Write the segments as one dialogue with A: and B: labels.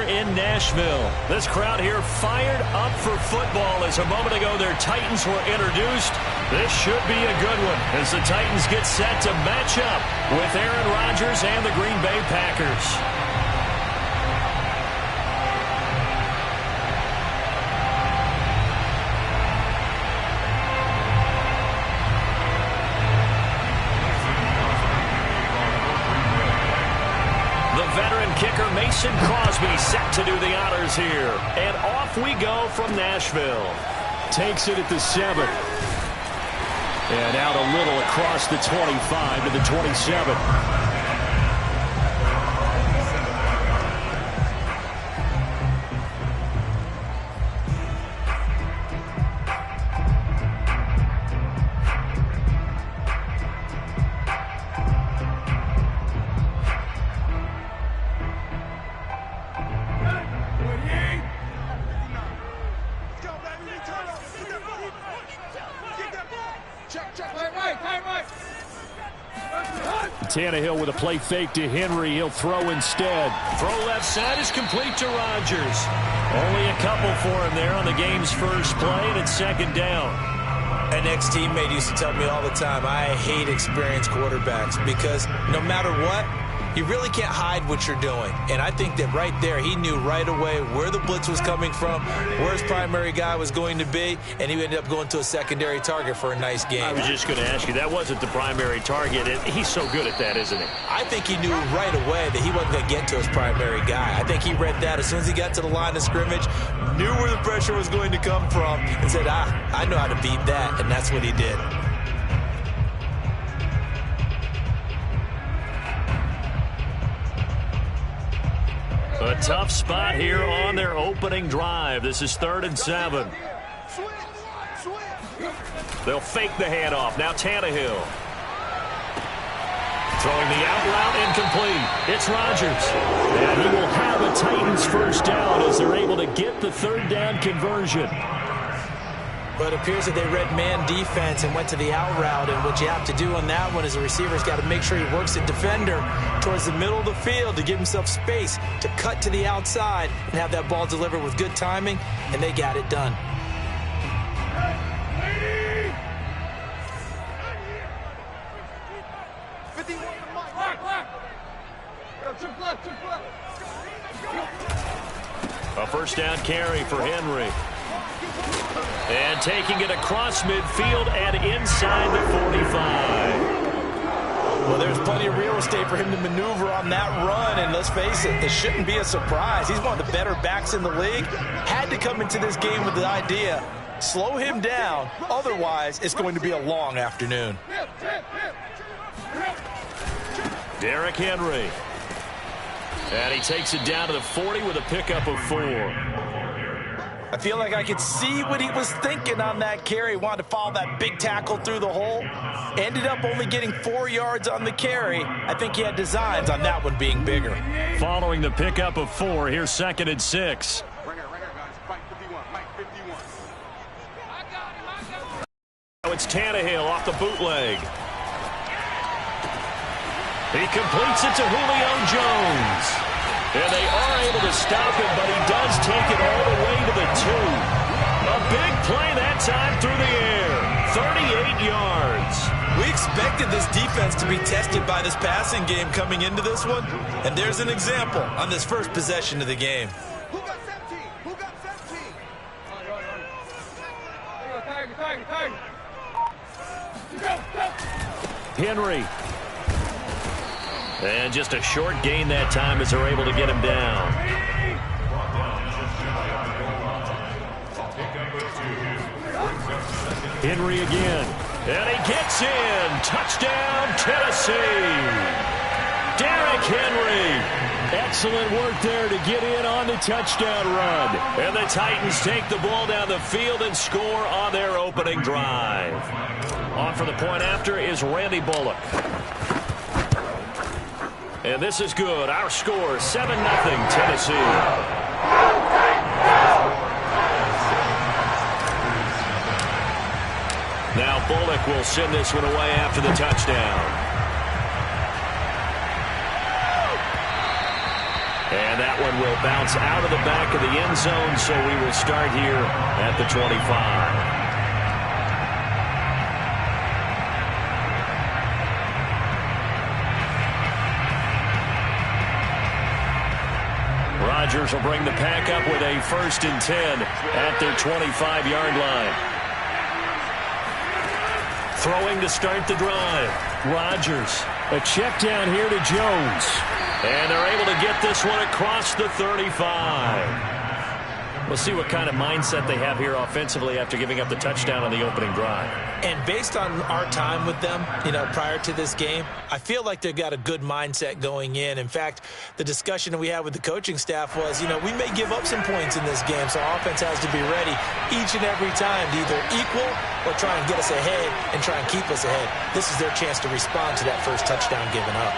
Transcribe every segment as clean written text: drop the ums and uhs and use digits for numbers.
A: In Nashville. This crowd here fired up for football as a moment ago their Titans were introduced. This should be a good one as the Titans get set to match up with Aaron Rodgers and the Green Bay Packers. Kicker Mason Crosby set to do the honors here. And off we go from Nashville. Takes it at the 7. And out a little across the 25 to the 27. Tannehill with a play fake to Henry. He'll throw instead. Throw left side is complete to Rodgers. Only a couple for him there on the game's first play, and it's second down.
B: An ex-teammate used to tell me all the time, I hate experienced quarterbacks because no matter what, you really can't hide what you're doing. And I think that right there, he knew right away where the blitz was coming from, where his primary guy was going to be, and he ended up going to a secondary target for a nice game.
A: I was just going to ask you, that wasn't the primary target, and he's so good at that, isn't he?
B: I think he knew right away that he wasn't going to get to his primary guy. I think he read that as soon as he got to the line of scrimmage, knew where the pressure was going to come from, and said, I know how to beat that, and that's what he did.
A: A tough spot here on their opening drive. This is 3rd and 7. They'll fake the handoff. Now Tannehill. Throwing the out route incomplete. It's Rodgers. And he will have a Titans first down as they're able to get the 3rd down conversion.
B: But it appears that they read man defense and went to the out route. And what you have to do on that one is the receiver's got to make sure he works the defender towards the middle of the field to give himself space to cut to the outside and have that ball delivered with good timing, and they got it done.
A: A first down carry for Henry. And taking it across midfield and inside the 45.
B: Well, there's plenty of real estate for him to maneuver on that run, and let's face it, this shouldn't be a surprise. He's one of the better backs in the league. Had to come into this game with the idea, slow him down, otherwise it's going to be a long afternoon.
A: Derrick Henry. And he takes it down to the 40 with a pickup of 4.
B: I feel like I could see what he was thinking on that carry. Wanted to follow that big tackle through the hole. Ended up only getting 4 yards on the carry. I think he had designs on that one being bigger.
A: Following the pickup of 4, here's 2nd and 6. Now it's Tannehill off the bootleg. He completes it to Julio Jones. And they are able to stop him, but he does take it all the way to the 2. A big play that time through the air. 38 yards.
B: We expected this defense to be tested by this passing game coming into this one. And there's an example on this first possession of the game.
C: Who got 17? Who got 17?
A: Henry. And just a short gain that time as they're able to get him down. Henry again. And he gets in. Touchdown, Tennessee. Derrick Henry. Excellent work there to get in on the touchdown run. And the Titans take the ball down the field and score on their opening drive. On for the point after is Randy Bullock. And this is good. Our score, 7-0 Tennessee. Now Bullock will send this one away after the touchdown. And that one will bounce out of the back of the end zone, so we will start here at the 25. Rodgers will bring the pack up with a 1st and 10 at their 25-yard line. Throwing to start the drive. Rodgers. A check down here to Jones. And they're able to get this one across the 35. We'll see what kind of mindset they have here offensively after giving up the touchdown on the opening drive.
B: And based on our time with them, prior to this game, I feel like they've got a good mindset going in. In fact, the discussion that we had with the coaching staff was, we may give up some points in this game, so our offense has to be ready each and every time to either equal or try and get us ahead and try and keep us ahead. This is their chance to respond to that first touchdown given up.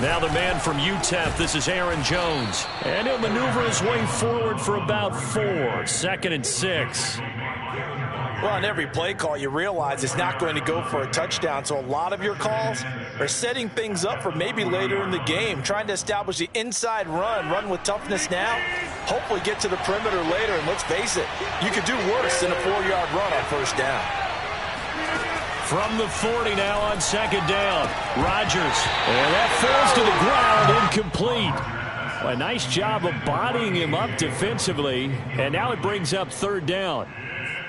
A: Now the man from UTEP, this is Aaron Jones. And he'll maneuver his way forward for about 4. 2nd and 6.
B: Well, on every play call, you realize it's not going to go for a touchdown. So a lot of your calls are setting things up for maybe later in the game, trying to establish the inside run with toughness now, hopefully get to the perimeter later. And let's face it, you could do worse than a 4-yard run on 1st down.
A: From the 40 now on 2nd down. Rodgers. And that falls to the ground, incomplete. A nice job of bodying him up defensively. And now it brings up 3rd down.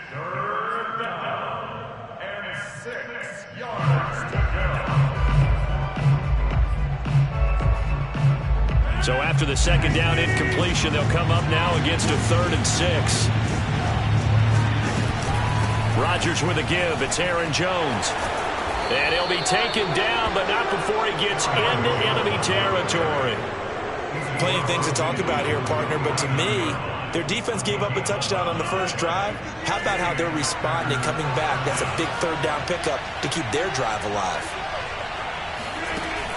C: 3rd down and 6 yards to go.
A: So after the 2nd down incompletion, they'll come up now against a 3rd and 6. Rodgers with a give. It's Aaron Jones. And he'll be taken down, but not before he gets into enemy territory.
B: Plenty of things to talk about here, partner, but to me, their defense gave up a touchdown on the first drive. How about how they're responding, coming back? That's a big 3rd down pickup to keep their drive alive.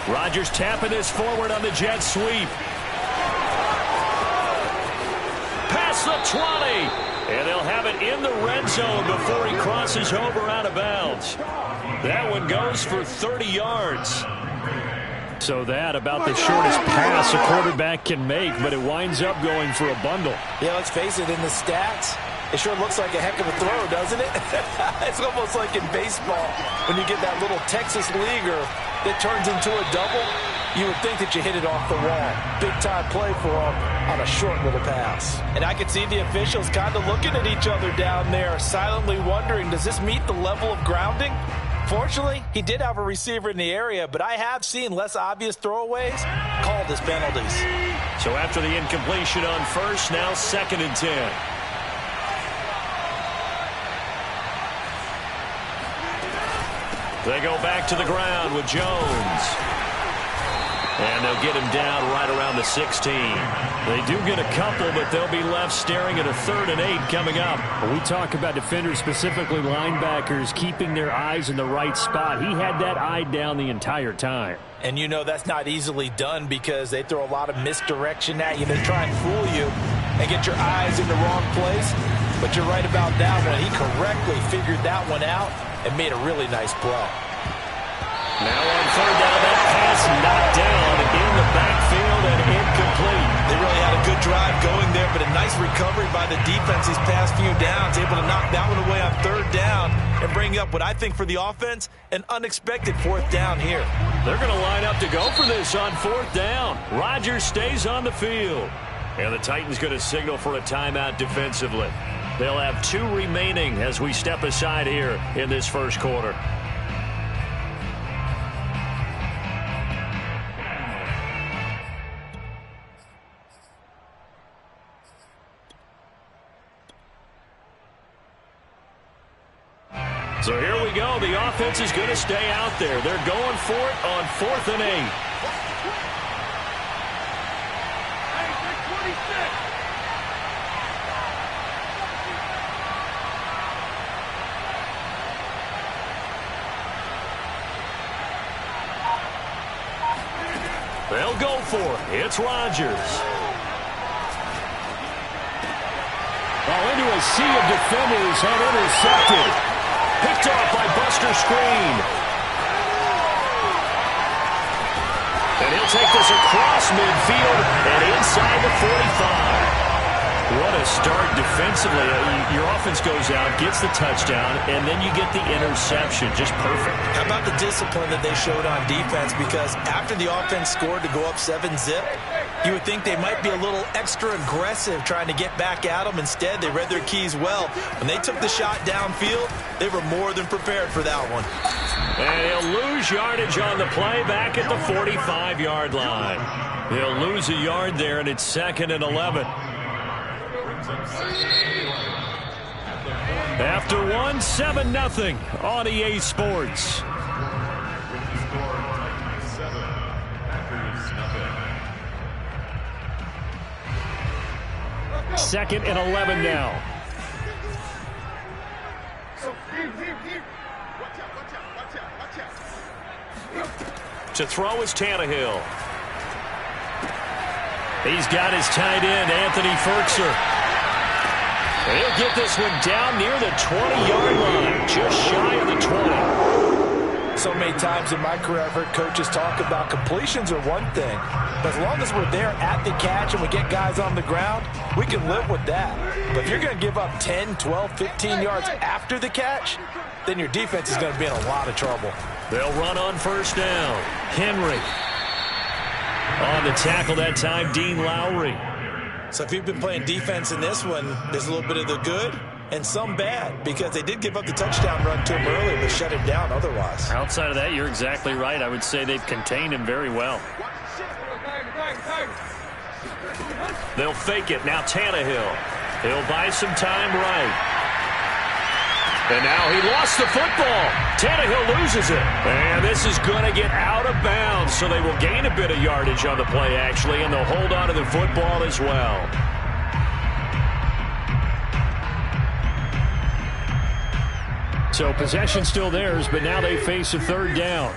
A: Rodgers tapping this forward on the jet sweep. Past the 20. And they'll have it in the red zone before he crosses over out of bounds. That one goes for 30 yards. So that about the shortest pass a quarterback can make, but it winds up going for a bundle.
B: Yeah, let's face it, in the stats, it sure looks like a heck of a throw, doesn't it? It's almost like in baseball when you get that little Texas leaguer that turns into a double. You would think that you hit it off the wall. Big-time play for him on a short little pass. And I could see the officials kind of looking at each other down there, silently wondering, does this meet the level of grounding? Fortunately, he did have a receiver in the area, but I have seen less obvious throwaways called as penalties.
A: So after the incompletion on 1st, now 2nd and 10. They go back to the ground with Jones. And they'll get him down right around the 16. They do get a couple, but they'll be left staring at a 3rd and 8 coming up.
D: We talk about defenders, specifically linebackers, keeping their eyes in the right spot. He had that eye down the entire time.
B: And that's not easily done because they throw a lot of misdirection at you. They try and fool you and get your eyes in the wrong place. But you're right about that one. He correctly figured that one out and made a really nice play.
A: Now on 3rd down, that pass knocked down in the backfield and incomplete.
B: They really had a good drive going there, but a nice recovery by the defense these past few downs, able to knock that one away on 3rd down and bring up what I think for the offense, an unexpected 4th down here.
A: They're going to line up to go for this on 4th down. Rodgers stays on the field. And the Titans going to signal for a timeout defensively. They'll have 2 remaining as we step aside here in this first quarter. So here we go. The offense is going to stay out there. They're going for it on 4th and 8. They'll go for it. It's Rodgers.
D: Well, into a sea of defenders and intercepted.
A: Picked off by Buster Screen. He'll take this across midfield and inside the 45. What a start defensively. Your offense goes out, gets the touchdown, and then you get the interception. Just perfect.
B: How about the discipline that they showed on defense? Because after the offense scored to go up 7-zip, you would think they might be a little extra aggressive trying to get back at them. Instead, they read their keys well. When they took the shot downfield, they were more than prepared for that one.
A: And he'll lose yardage on the play back at the 45-yard line. He'll lose a yard there, and it's 2nd and 11. After 7-0 on EA Sports. Second and 11 now. To throw is Tannehill. He's got his tight end, Anthony Ferkser. He'll get this one down near the 20-yard line, just shy of the 20.
B: So many times in my career, I've heard coaches talk about completions are one thing. But as long as we're there at the catch and we get guys on the ground, we can live with that. But if you're going to give up 10, 12, 15 yards after the catch, then your defense is going to be in a lot of trouble.
A: They'll run on first down. Henry. On the tackle that time, Dean Lowry.
B: So if you've been playing defense in this one, there's a little bit of the good and some bad, because they did give up the touchdown run to him earlier, but shut him down otherwise.
D: Outside of that, you're exactly right. I would say they've contained him very well.
A: They'll fake it. Now Tannehill. He'll buy some time right. And now he lost the football. Tannehill loses it. And this is going to get out of bounds, so they will gain a bit of yardage on the play, actually, and they'll hold on to the football as well. So possession still theirs, but now they face a third down.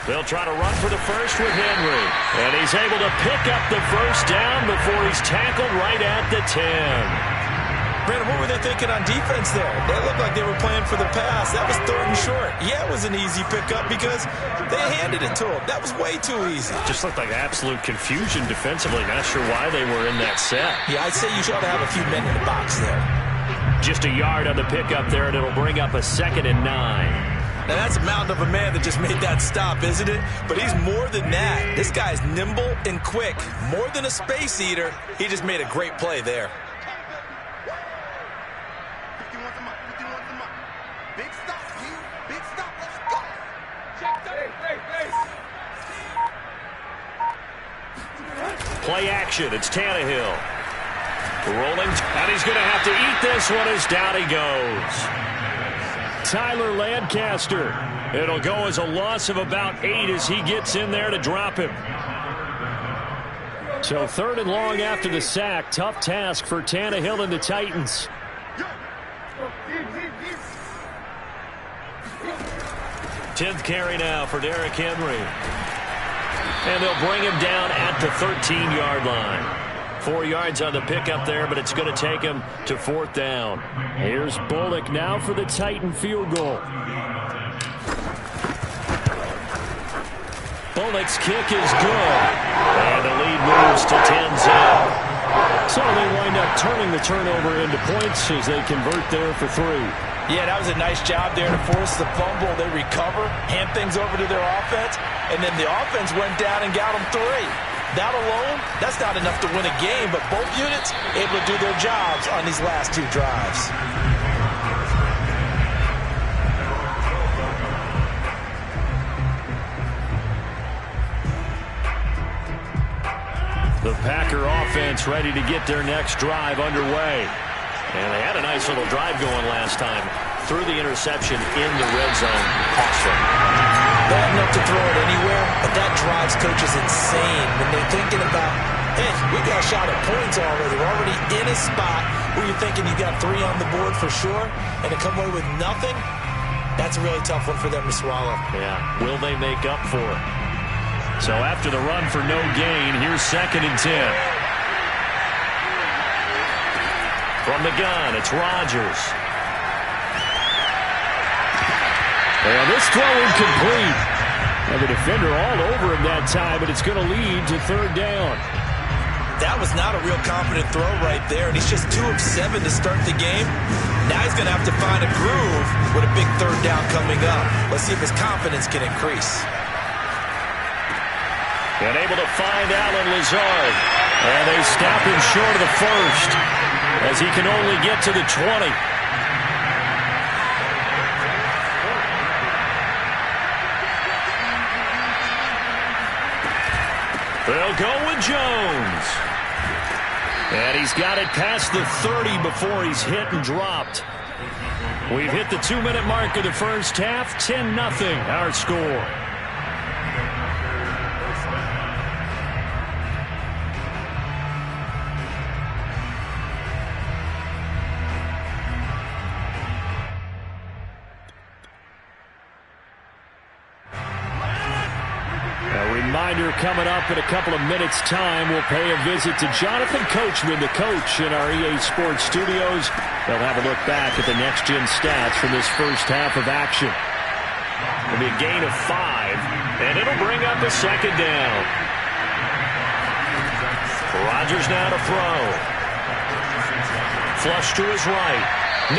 A: They'll try to run for the first with Henry. And he's able to pick up the first down before he's tackled right at the 10.
B: Brandon, what were they thinking on defense there? They looked like they were playing for the pass. That was 3rd and short. Yeah, it was an easy pickup because they handed it to him. That was way too easy.
A: Just looked like absolute confusion defensively. Not sure why they were in that set.
B: Yeah, I'd say you ought to have a few men in the box there.
A: Just a yard on the pickup there, and it'll bring up a 2nd and 9.
B: Now, that's a mountain of a man that just made that stop, isn't it? But he's more than that. This guy's nimble and quick. More than a space eater. He just made a great play there.
C: Big stop, big stop, let's go.
A: Play action. It's Tannehill. Rolling, and he's going to have to eat this one as down he goes. Tyler Lancaster. It'll go as a loss of about 8 as he gets in there to drop him. So 3rd and long after the sack. Tough task for Tannehill and the Titans. 10th carry now for Derrick Henry. And they'll bring him down at the 13-yard line. 4 yards on the pickup there, but it's going to take him to 4th down. Here's Bullock now for the Titan field goal. Bullock's kick is good. And the lead moves to 10-0. So they wind up turning the turnover into points as they convert there for 3.
B: Yeah, that was a nice job there to force the fumble. They recover, hand things over to their offense, and then the offense went down and got them 3. That alone, that's not enough to win a game, but both units able to do their jobs on these last 2 drives.
A: The Packer offense ready to get their next drive underway. And they had a nice little drive going last time. Threw the interception in the red zone. Costly.
B: Bad enough to throw it anywhere, but that drives coaches insane when they're thinking about, hey, we got a shot at points already. We're already in a spot where you're thinking you got 3 on the board for sure, and to come away with nothing, that's a really tough one for them to swallow.
A: Yeah, will they make up for it? So after the run for no gain, here's 2nd and 10. From the gun, it's Rodgers.
D: And this throw incomplete. And the defender all over him that time, but it's going to lead to third down.
B: That was not a real confident throw right there, and he's just 2 of 7 to start the game. Now he's going to have to find a groove with a big third down coming up. Let's see if his confidence can increase.
A: And able to find Allen Lazard. And they stop him short of the first as he can only get to the 20. They'll go with Jones. And he's got it past the 30 before he's hit and dropped. We've hit the 2-minute mark of the first half. 10-0 our score. Coming up in a couple of minutes' time, we'll pay a visit to Jonathan Coachman, the coach in our EA Sports studios. They'll have a look back at the next-gen stats from this first half of action. It'll be a gain of 5, and it'll bring up a second down. Rodgers now to throw. Flush to his right.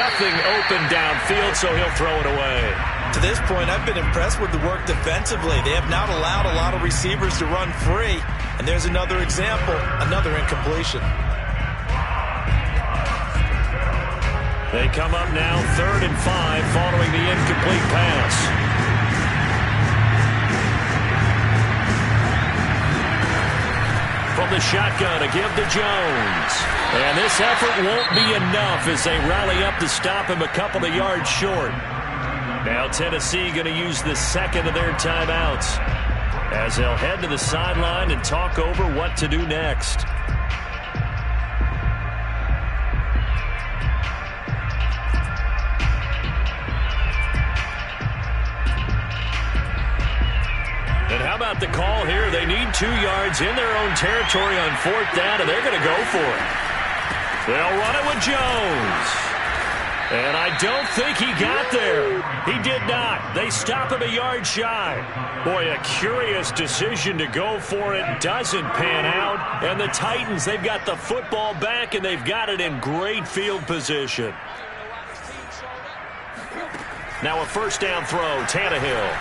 A: Nothing open downfield, so he'll throw it away.
B: To this point, I've been impressed with the work defensively. They have not allowed a lot of receivers to run free. And there's another example, another incompletion.
A: They come up now 3rd and 5 following the incomplete pass. From the shotgun, a give to Jones. And this effort won't be enough as they rally up to stop him a couple of yards short. Now Tennessee going to use the second of their timeouts as they'll head to the sideline and talk over what to do next. And how about the call here? They need 2 yards in their own territory on 4th down, and they're going to go for it. They'll run it with Jones. And I don't think he got there. He did not. They stop him a yard shy. Boy, a curious decision to go for it. Doesn't pan out. And the Titans, they've got the football back, and they've got it in great field position. Now a first down throw, Tannehill.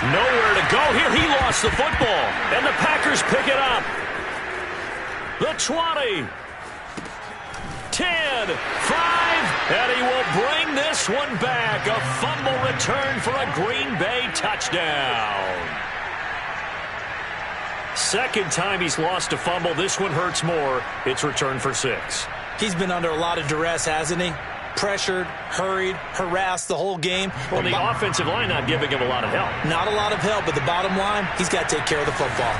A: Nowhere to go here. He lost the football. And the Packers pick it up. The 20. 10, 5, and he will bring this one back. A fumble return for a Green Bay touchdown. Second time he's lost a fumble. This one hurts more. It's returned for 6.
B: He's been under a lot of duress, hasn't he? Pressured, hurried, harassed the whole game.
A: Well, the offensive line not giving him a lot of help.
B: Not a lot of help, but the bottom line, he's got to take care of the football.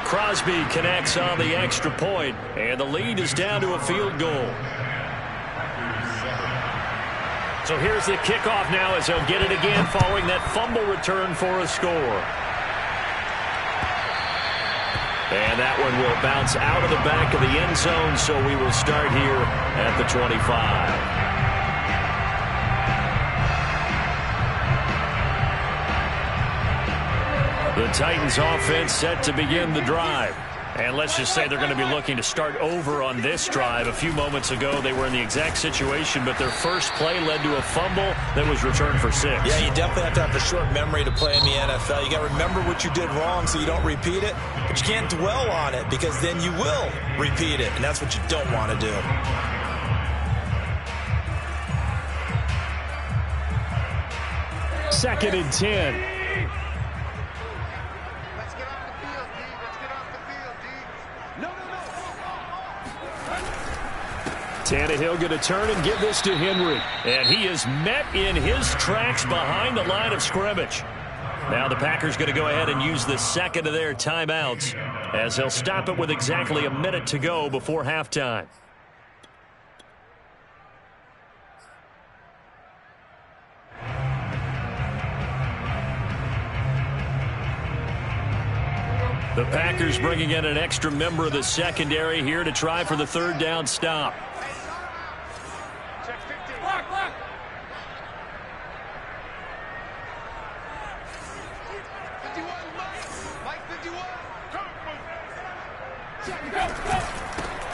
A: Crosby connects on the extra point, and the lead is down to a field goal. So here's the kickoff now as they'll get it again following that fumble return for a score. And that one will bounce out of the back of the end zone, so we will start here at the 25. The Titans offense set to begin the drive. And let's just say they're going to be looking to start over on this drive. A few moments ago, they were in the exact situation, but their first play led to a fumble that was returned for 6.
B: Yeah, you definitely have to have a short memory to play in the NFL. You got to remember what you did wrong so you don't repeat it, but you can't dwell on it because then you will repeat it, and that's what you don't want to do.
D: Second and 10. Tannehill going to turn and give this to Henry.
A: And he is met in his tracks behind the line of scrimmage. Now the Packers going to go ahead and use the second of their timeouts as they'll stop it with exactly a minute to go before halftime. The Packers bringing in an extra member of the secondary here to try for the third down stop.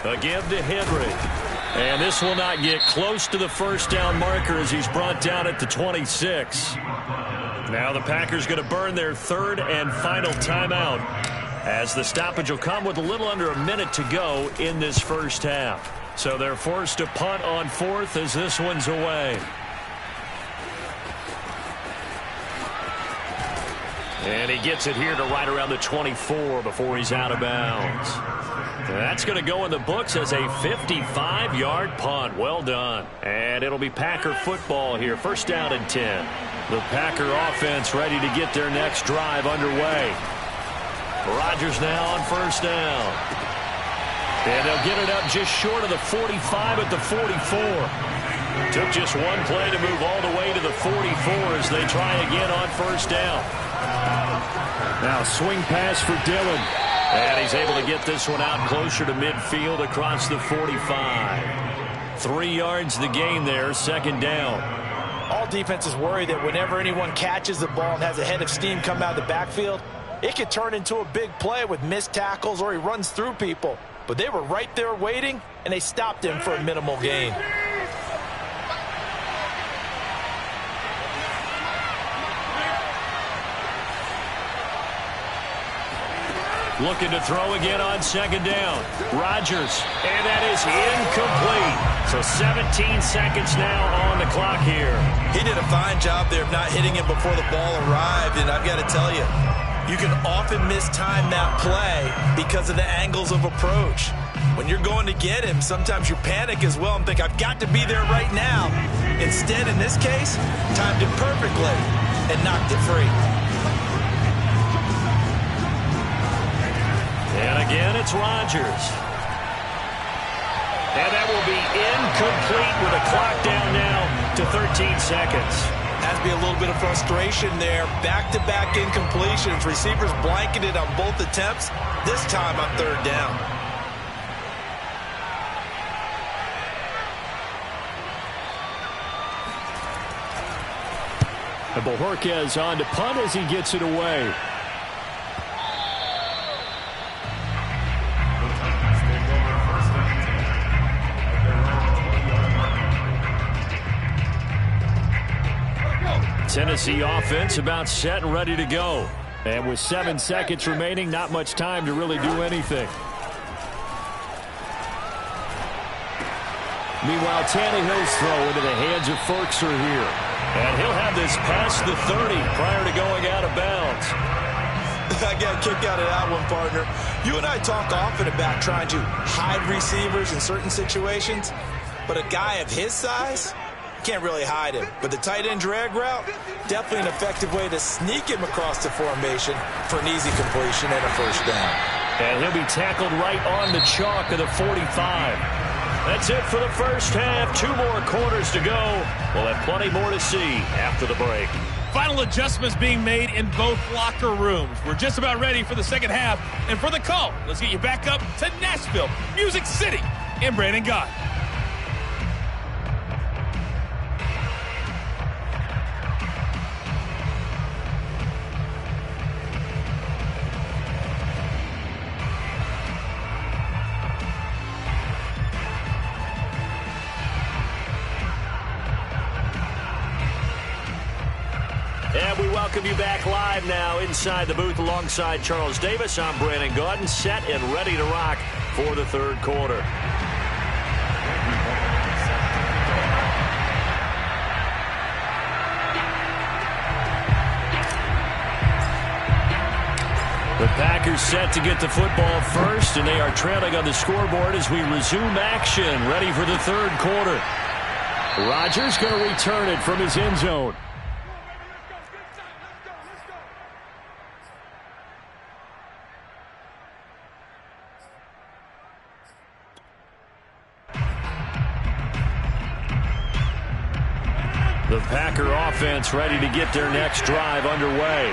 A: A give to Henry. And this will not get close to the first down marker as he's brought down at the 26. Now the Packers going to burn their third and final timeout as the stoppage will come with a little under a minute to go in this first half. So they're forced to punt on fourth as this one's away. And he gets it here to right around the 24 before he's out of bounds. That's going to go in the books as a 55-yard punt. Well done. And it'll be Packer football here. First down and 10. The Packer offense ready to get their next drive underway. Rodgers now on first down. And they'll get it up just short of the 45 at the 44. Took just one play to move all the way to the 44 as they try again on first down. Now swing pass for Dillon. And he's able to get this one out closer to midfield across the 45. 3 yards the gain there, second down.
B: All defenses worry that whenever anyone catches the ball and has a head of steam come out of the backfield, it could turn into a big play with missed tackles or he runs through people. But they were right there waiting, and they stopped him for a minimal gain.
A: Looking to throw again on second down. Rodgers, and that is incomplete. So 17 seconds now on the clock here.
B: He did a fine job there of not hitting him before the ball arrived, and I've got to tell you, you can often mistime that play because of the angles of approach. When you're going to get him, sometimes you panic as well and think, I've got to be there right now. Instead, in this case, timed it perfectly and knocked it free.
A: And again, it's Rodgers. And that will be incomplete with a clock down now to 13 seconds.
B: Has to be a little bit of frustration there. Back-to-back incompletions. Receivers blanketed on both attempts. This time on third down.
D: And Bojorquez on to punt as he gets it away. Tennessee offense about set and ready to go. And with 7 seconds remaining, not much time to really do anything. Meanwhile, Tannehill's throw into the hands of Firkser here. And he'll have this past the 30 prior to going out of bounds.
B: I got a kick out of that one, partner. You and I talk often about trying to hide receivers in certain situations, but a guy of his size can't really hide him. But the tight end drag route, definitely an effective way to sneak him across the formation for an easy completion and a first down.
A: And he'll be tackled right on the chalk of the 45. That's it for the first half. 2 more quarters to go. We'll have plenty more to see after the break.
E: Final adjustments being made in both locker rooms. We're just about ready for the second half. And for the call, let's get you back up to Nashville, Music City, and Brandon Gott.
A: And we welcome you back live now inside the booth alongside Charles Davis. I'm Brandon Gaudin, set and ready to rock for the third quarter. The Packers set to get the football first, and they are trailing on the scoreboard as we resume action, ready for the third quarter. Rodgers going to return it from his end zone. The Packer offense ready to get their next drive underway.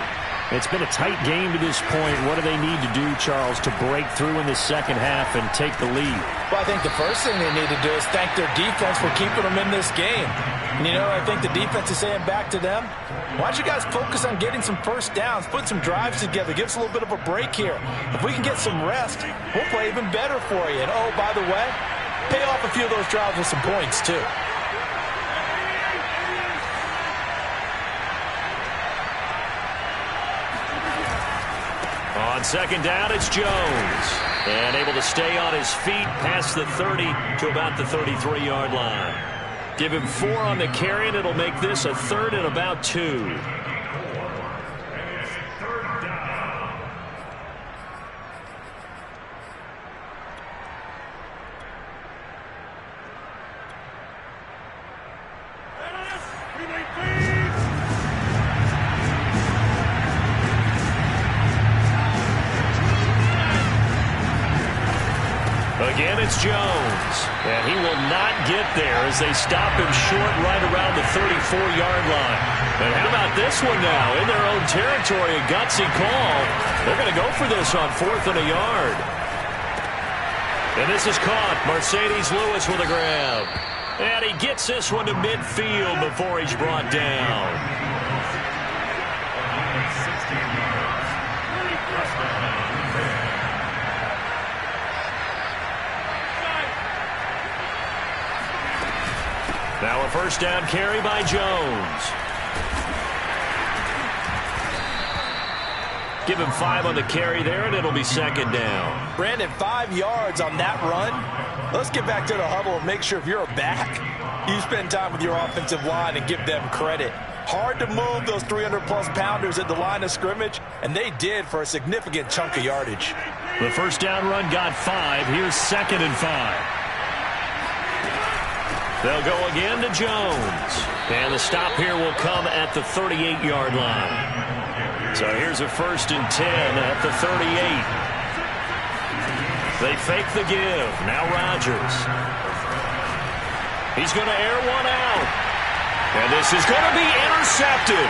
D: It's been a tight game to this point. What do they need to do, Charles, to break through in the second half and take the lead?
B: Well, I think the first thing they need to do is thank their defense for keeping them in this game. And, you know, I think the defense is saying back to them, why don't you guys focus on getting some first downs, put some drives together, give us a little bit of a break here. If we can get some rest, we'll play even better for you. And, oh, by the way, pay off a few of those drives with some points, too.
A: On second down, it's Jones. And able to stay on his feet past the 30 to about the 33-yard line. Give him 4 on the carry, and it'll make this a 3rd and about 2. Again, it's Jones, and he will not get there as they stop him short right around the 34-yard line. And how about this one now? In their own territory, a gutsy call. They're going to go for this on 4th and a yard. And this is caught. Mercedes Lewis with a grab. And he gets this one to midfield before he's brought down. Now a first down carry by Jones. Give him 5 on the carry there, and it'll be second down.
B: Brandon, 5 yards on that run. Let's get back to the huddle and make sure if you're a back, you spend time with your offensive line and give them credit. Hard to move those 300-plus pounders at the line of scrimmage, and they did for a significant chunk of yardage.
A: The first down run got 5. Here's 2nd and 5. They'll go again to Jones. And the stop here will come at the 38-yard line. So here's a 1st and 10 at the 38. They fake the give. Now Rodgers. He's going to air one out. And this is going to be intercepted.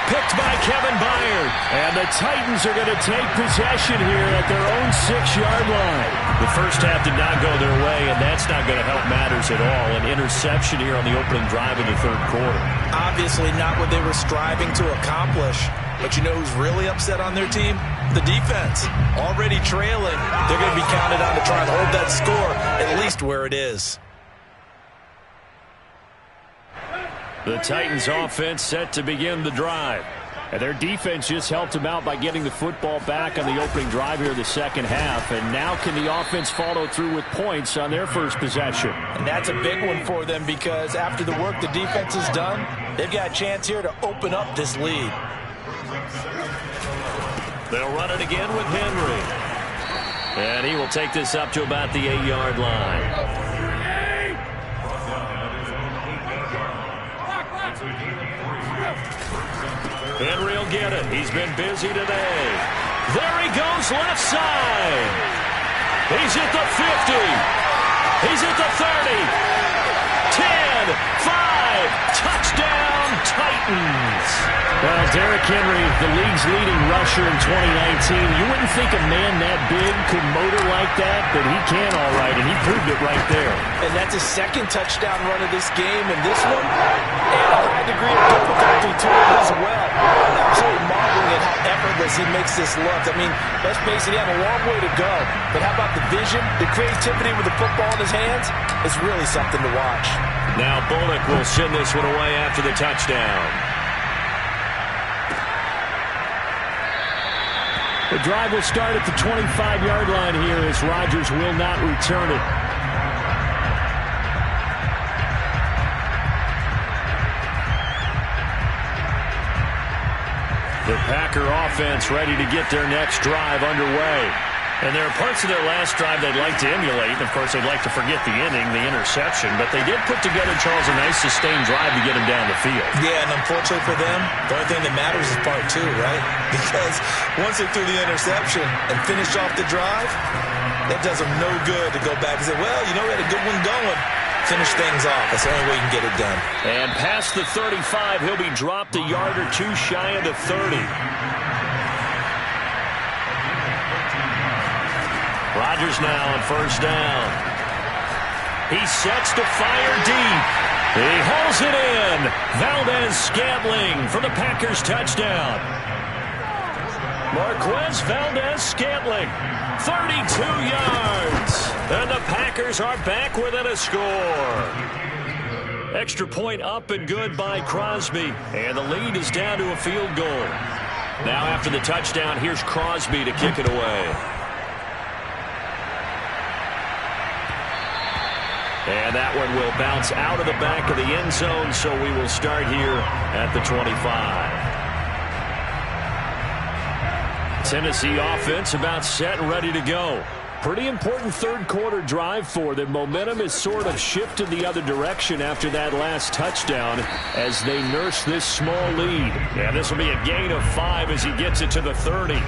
A: Picked by Kevin Byard. And the Titans are going to take possession here at their own 6-yard line. The first half did not go their way, and that's not going to help matters at all. An interception here on the opening drive in the 3rd quarter.
B: Obviously not what they were striving to accomplish. But you know who's really upset on their team? The defense. Already trailing. They're going to be counted on to try and hold that score at least where it is.
D: The Titans offense set to begin the drive. And their defense just helped them out by getting the football back on the opening drive here in the second half. And now can the offense follow through with points on their first possession?
B: And that's a big one for them because after the work the defense has done, they've got a chance here to open up this lead.
A: They'll run it again with Henry. And he will take this up to about the 8-yard line. Henry will get it. He's been busy today. There he goes left side. He's at the 50. He's at the 30. 10, 5, touchdown Titans.
D: Well, Derrick Henry, the league's leading rusher in 2019. You wouldn't think a man that big could motor like that, but he can all right, and he proved it right there.
B: And that's his 2nd touchdown run of this game, and this one, and a high degree of difficulty to it as well. I'm absolutely marveling at how effortless he makes this look. I mean, let's face it, he had a long way to go, but how about the vision, the creativity with the football in his hands? It's really something to watch.
A: Now Bullock will send this one away after the touchdown.
D: The drive will start at the 25-yard line here as Rodgers will not return it. The Packer offense ready to get their next drive underway. And there are parts of their last drive they'd like to emulate. Of course, they'd like to forget the inning, the interception. But they did put together, Charles, a nice sustained drive to get him down the field.
B: Yeah, and unfortunately for them, the only thing that matters is part 2, right? Because once they threw the interception and finished off the drive, that does them no good to go back and say, well, you know, we had a good one going. Finish things off. That's the only way you can get it done.
A: And past the 35, he'll be dropped a yard or 2 shy of the 30.
D: Rodgers now on first down. He sets to fire deep. He hauls it in. Valdez-Scantling for the Packers touchdown. Marquez Valdez-Scantling, 32 yards. And the Packers are back within a score. Extra point up and good by Crosby. And the lead is down to a field goal. Now after the touchdown, here's Crosby to kick it away. And that one will bounce out of the back of the end zone, so we will start here at the 25. Tennessee offense about set and ready to go. Pretty important third quarter drive for them. Momentum is sort of shifted the other direction after that last touchdown as they nurse this small lead. And this will be a gain of 5 as he gets it to the 30.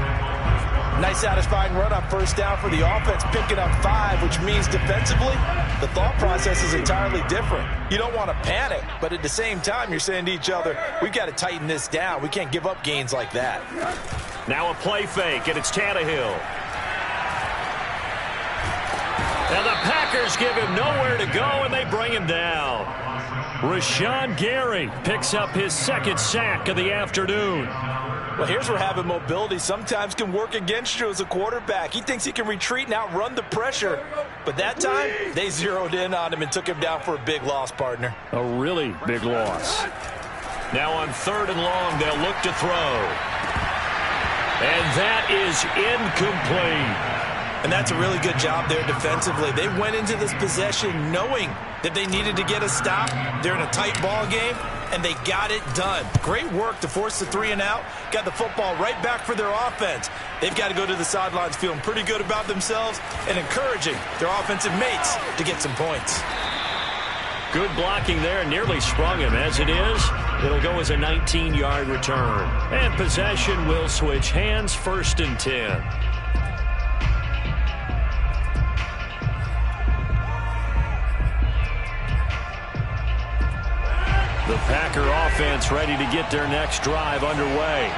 B: Nice satisfying run on first down for the offense, picking up 5, which means defensively, the thought process is entirely different. You don't want to panic, but at the same time, you're saying to each other, we've got to tighten this down. We can't give up gains like that.
D: Now a play fake, and it's Tannehill. And the Packers give him nowhere to go, and they bring him down. Rashawn Gary picks up his second sack of the afternoon.
B: Well, here's where having mobility sometimes can work against you as a quarterback. He thinks he can retreat and outrun the pressure. But that time, they zeroed in on him and took him down for a big loss, partner.
D: A really big loss. Now on 3rd and long, they'll look to throw. And that is incomplete.
B: And that's a really good job there defensively. They went into this possession knowing that they needed to get a stop. They're in a tight ball game, and they got it done. Great work to force the 3 and out. Got the football right back for their offense. They've got to go to the sidelines feeling pretty good about themselves and encouraging their offensive mates to get some points.
D: Good blocking there, nearly sprung him. As it is, it'll go as a 19-yard return. And possession will switch hands, 1st and 10. The Packer offense ready to get their next drive underway.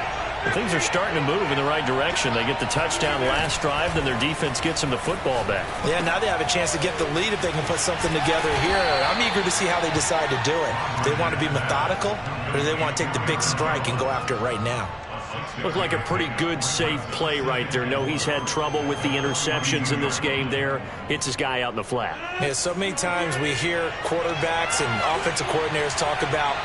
D: Things are starting to move in the right direction. They get the touchdown last drive, then their defense gets them the football back.
B: Yeah, now they have a chance to get the lead if they can put something together here. I'm eager to see how they decide to do it. Do they want to be methodical, or do they want to take the big strike and go after it right now?
D: Looked like a pretty good, safe play right there. No, he's had trouble with the interceptions in this game there. Hits his guy out in the flat.
B: Yeah, so many times we hear quarterbacks and offensive coordinators talk about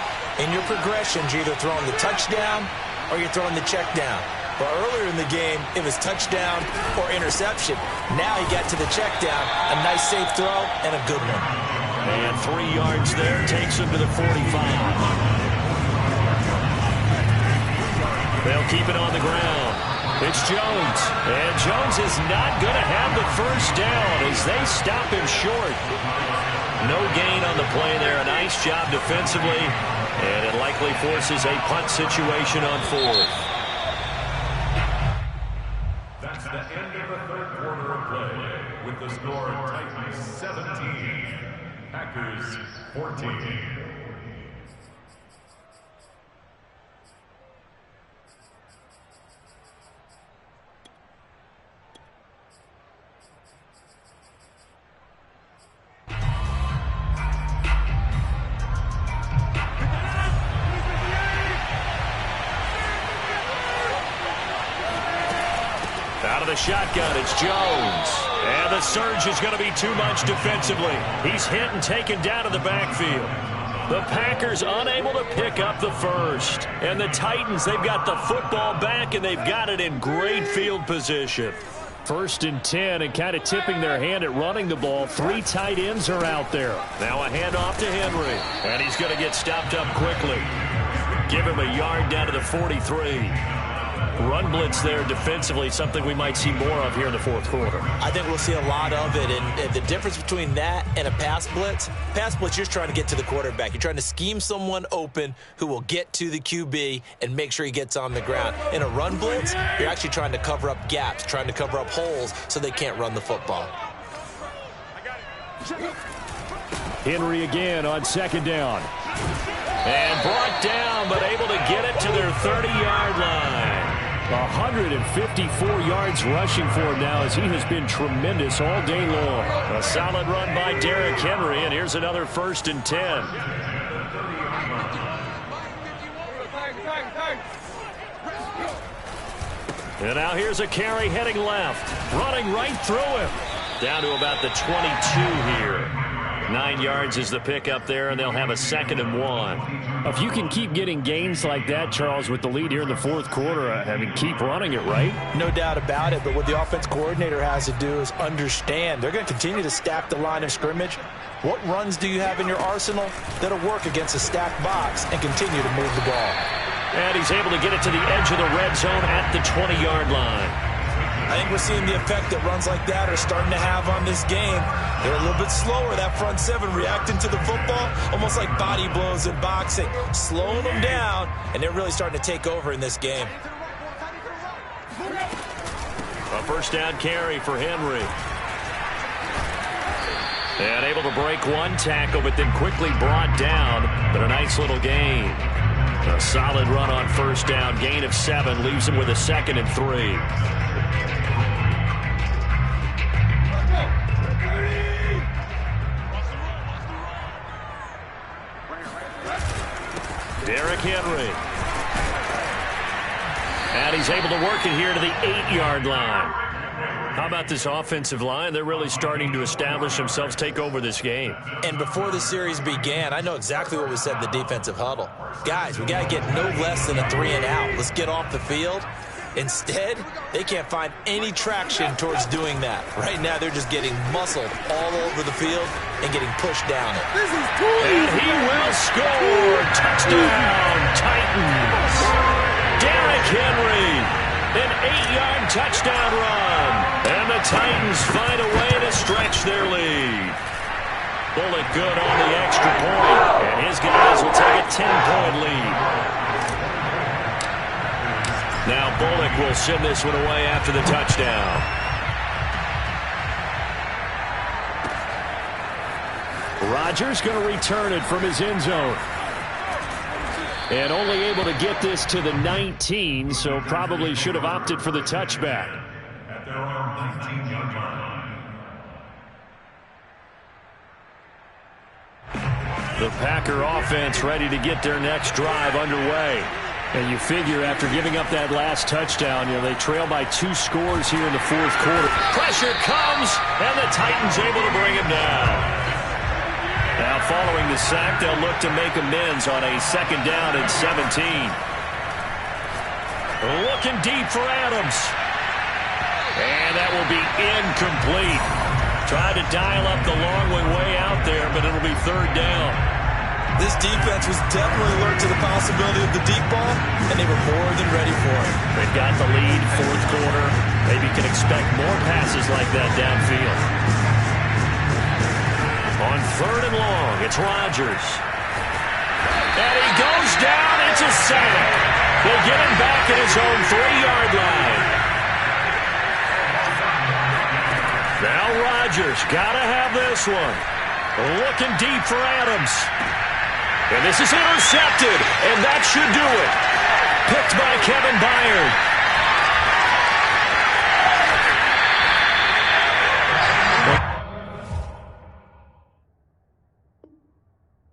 B: in your progressions, you're either throwing the touchdown or you're throwing the check down. But earlier in the game, it was touchdown or interception. Now he got to the check down, a nice safe throw and a good one.
D: And 3 yards there takes him to the 45. They'll keep it on the ground. It's Jones. And Jones is not going to have the first down as they stop him short. No gain on the play there. A nice job defensively. And it likely forces a punt situation on 4th.
F: That's the end of the 3rd quarter of play with the score Titans 17, Packers 14.
D: Out of the shotgun, it's Jones. And the surge is going to be too much defensively. He's hit and taken down to the backfield. The Packers unable to pick up the first. And the Titans, they've got the football back, and they've got it in great field position. 1st and 10, and kind of tipping their hand at running the ball. 3 tight ends are out there. Now a handoff to Henry. And he's going to get stopped up quickly. Give him a yard down to the 43. Run blitz there defensively, something we might see more of here in the 4th quarter.
B: I think we'll see a lot of it, and the difference between that and a pass blitz, you're just trying to get to the quarterback. You're trying to scheme someone open who will get to the QB and make sure he gets on the ground. In a run blitz, you're actually trying to cover up gaps, trying to cover up holes so they can't run the football.
D: Henry again on 2nd down. And brought down, but able to get it to their 30-yard line. 154 yards rushing for him now, as he has been tremendous all day long.
A: A solid run by Derrick Henry, and here's another 1st and 10. And now here's a carry heading left, running right through him. Down to about the 22 here. 9 yards is the pickup there, and they'll have a 2nd and 1.
D: If you can keep getting gains like that, Charles, with the lead here in the 4th quarter, I mean, keep running it, right?
B: No doubt about it, but what the offense coordinator has to do is understand they're going to continue to stack the line of scrimmage. What runs do you have in your arsenal that'll work against a stacked box and continue to move the ball?
A: And he's able to get it to the edge of the red zone at the 20-yard line.
B: I think we're seeing the effect that runs like that are starting to have on this game. They're a little bit slower, that front seven, reacting to the football, almost like body blows in boxing, slowing them down, and they're really starting to take over in this game.
A: A 1st down carry for Henry. And able to break one tackle, but then quickly brought down, but a nice little gain. A solid run on 1st down, gain of 7, leaves him with a 2nd and 3. Derrick Henry. And he's able to work it here to the 8-yard line. How about this offensive line? They're really starting to establish themselves, take over this game.
B: And before the series began, I know exactly what we said in the defensive huddle. Guys, we got to get no less than a 3-and-out. Let's get off the field. Instead, they can't find any traction towards doing that. Right now, they're just getting muscled all over the field and getting pushed down it.
A: And he will score. Touchdown, Titans. Derrick Henry, an 8-yard touchdown run. And the Titans find a way to stretch their lead. Bullock good on the extra point, and his guys will take a 10-point lead. Now Bullock will send this one away after the touchdown.
D: Rodgers going to return it from his end zone. And only able to get this to the 19, so probably should have opted for the touchback.
F: At their own 19-yard line.
A: The Packer offense ready to get their next drive underway.
D: And you figure after giving up that last touchdown, they trail by 2 scores here in the 4th quarter.
A: Pressure comes, and the Titans able to bring him down. Now following the sack, they'll look to make amends on a 2nd down and 17. Looking deep for Adams. And that will be incomplete. Tried to dial up the long one way out there, but it'll be 3rd down.
B: This defense was definitely alert to the possibility of the deep ball, and they were more than ready for it.
A: They've got the lead, 4th quarter. Maybe can expect more passes like that downfield. On 3rd and long, it's Rodgers. And he goes down. It's a sack. They get him back at his own 3-yard line. Now Rodgers got to have this one. Looking deep for Adams. And this is intercepted, and that should do it. Picked by Kevin Byard.